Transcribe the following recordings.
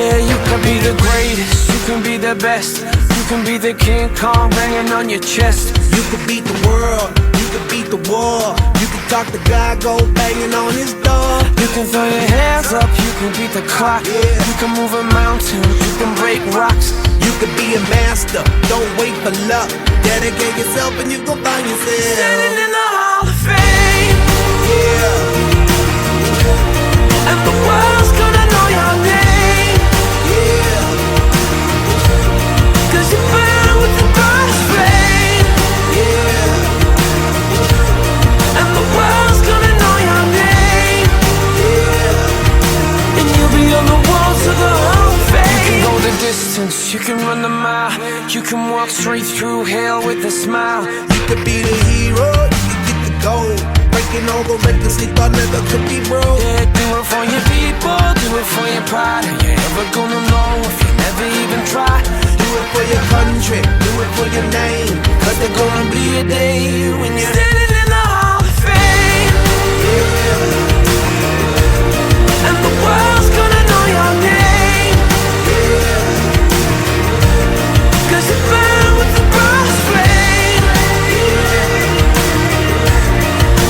Yeah, you can be the greatest, you can be the best, you can be the King Kong banging on your chest. You could beat the world, you could beat the war. You can talk to God, go banging on his door. You can throw your hands up, you can beat the clock. You can move a mountain, you can break rocks. You could be a master, don't wait for luck. Dedicate yourself and you gon' find yourself Standing in the Hall of Fame. Yeah, And the world's gonna know your name. yeah, 'Cause you burn with the brightest flame. yeah, And the world's gonna know your name. yeah. And you'll be on the walls of the Hall of Fame. You can go the distance, you can run the mile. You can walk straight through hell with a smile. You could be the hero, you could get the gold. Breaking all the records they thought never could be broke. Yeah, do it for your people, do it for your pride. Are you ever gonna know if you never even try? Do it for your country, do it for your name. 'Cause there's gonna be a day when you're Standing in the Hall of Fame. And the world's gonna know your name. 'Cause you burn with the brightest flame.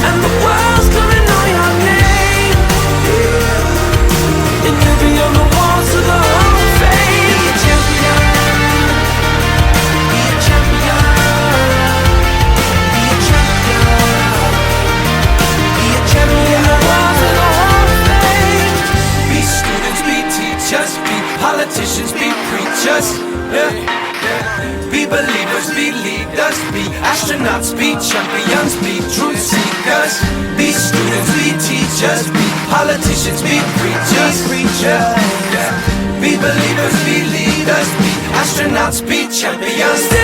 And the world's gonna know your name. And you'll be on the walls of the Hall of Fame. Be a champion. Be a champion. Be a champion. Be a champion. The walls of the Hall of Fame. Be students, be teachers, be politicians, be preachers. Yeah. Be believers, be leaders, be astronauts, be champions, be truth seekers. Be students, be teachers, be politicians, be preachers. Yeah. Be believers, be leaders, be astronauts, be champions.